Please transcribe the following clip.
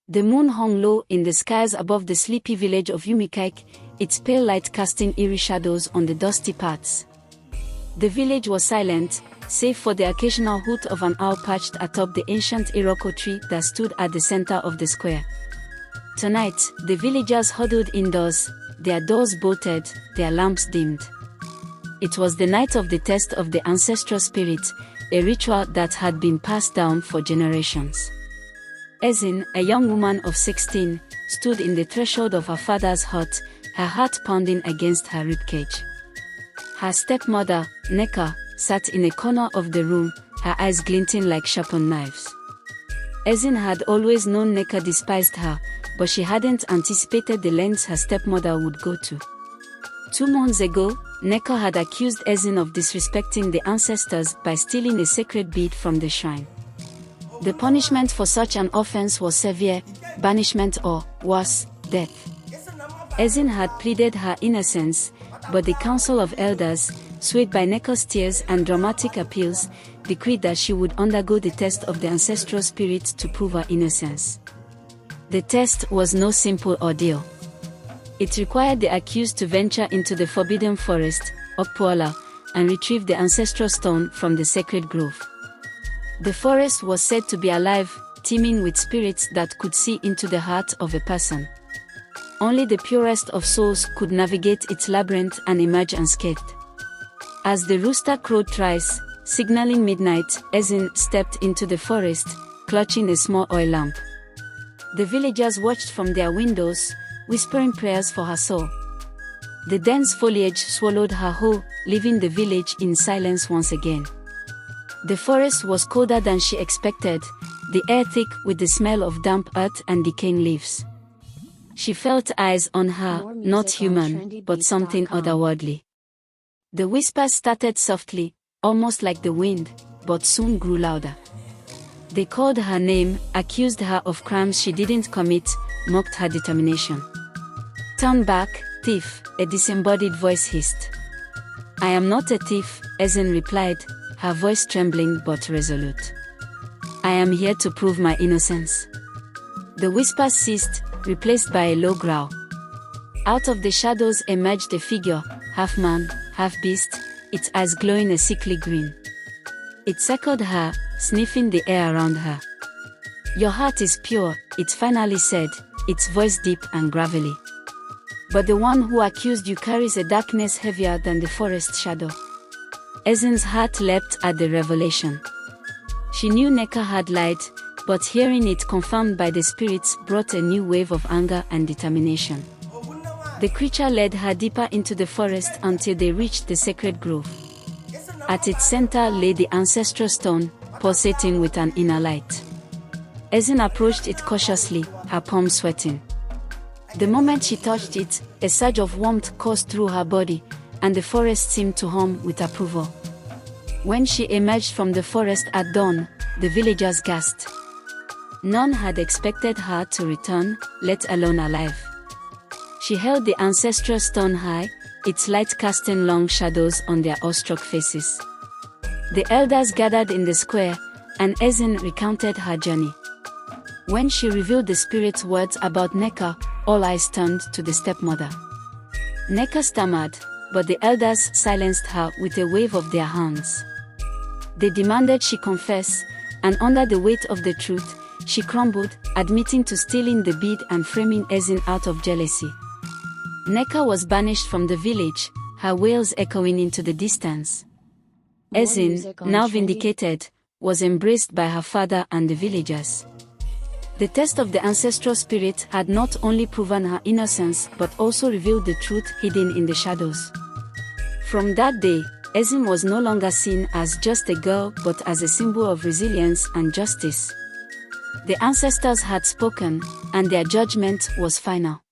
The moon hung low in the skies above the sleepy village of Yumikaik, its pale light casting eerie shadows on the dusty paths. The village was silent, save for the occasional hoot of an owl perched atop the ancient Iroko tree that stood at the center of the square. Tonight, the villagers huddled indoors, their doors bolted, their lamps dimmed. It was the night of the test of the Ancestral Spirit, a ritual that had been passed down for generations. Ezin, a young woman of 16, stood in the threshold of her father's hut, her heart pounding against her ribcage. Her stepmother, Neka, sat in a corner of the room, her eyes glinting like sharpened knives. Ezin had always known Neka despised her, but she hadn't anticipated the lengths her stepmother would go to. 2 months ago, Neka had accused Ezin of disrespecting the ancestors by stealing a sacred bead from the shrine. The punishment for such an offense was severe, banishment or, worse, death. Ezin had pleaded her innocence, but the Council of Elders, swayed by Neka's tears and dramatic appeals, decreed that she would undergo the test of the Ancestral Spirit to prove her innocence. The test was no simple ordeal. It required the accused to venture into the forbidden forest, Okpuola, and retrieve the ancestral stone from the sacred grove. The forest was said to be alive, teeming with spirits that could see into the heart of a person. Only the purest of souls could navigate its labyrinth and emerge unscathed. As the rooster crowed thrice, signaling midnight, Ezin stepped into the forest, clutching a small oil lamp. The villagers watched from their windows, whispering prayers for her soul. The dense foliage swallowed her whole, leaving the village in silence once again. The forest was colder than she expected, the air thick with the smell of damp earth and decaying leaves. She felt eyes on her, not human, but something otherworldly. The whispers started softly, almost like the wind, but soon grew louder. They called her name, accused her of crimes she didn't commit, mocked her determination. "Turn back, thief," a disembodied voice hissed. "I am not a thief," Ezin replied, her voice trembling but resolute. "I am here to prove my innocence." The whispers ceased, replaced by a low growl. Out of the shadows emerged a figure, half man, half beast, its eyes glowing a sickly green. It circled her, sniffing the air around her. "Your heart is pure," it finally said, its voice deep and gravelly. "But the one who accused you carries a darkness heavier than the forest shadow." Ezin's heart leapt at the revelation. She knew Neka had lied, but hearing it confirmed by the spirits brought a new wave of anger and determination. The creature led her deeper into the forest until they reached the sacred grove. At its center lay the ancestral stone, pulsating with an inner light. Ezin approached it cautiously, her palms sweating. The moment she touched it, a surge of warmth coursed through her body, and the forest seemed to hum with approval. When she emerged from the forest at dawn, the villagers gasped. None had expected her to return, let alone alive. She held the ancestral stone high, its light casting long shadows on their awestruck faces. The elders gathered in the square, and Ezin recounted her journey. When she revealed the spirit's words about Neka, all eyes turned to the stepmother. Neka stammered, but the elders silenced her with a wave of their hands. They demanded she confess, and under the weight of the truth, she crumbled, admitting to stealing the bead and framing Ezin out of jealousy. Neka was banished from the village, her wails echoing into the distance. Ezin, now vindicated, was embraced by her father and the villagers. The test of the ancestral spirit had not only proven her innocence but also revealed the truth hidden in the shadows. From that day, Ezin was no longer seen as just a girl but as a symbol of resilience and justice. The ancestors had spoken, and their judgment was final.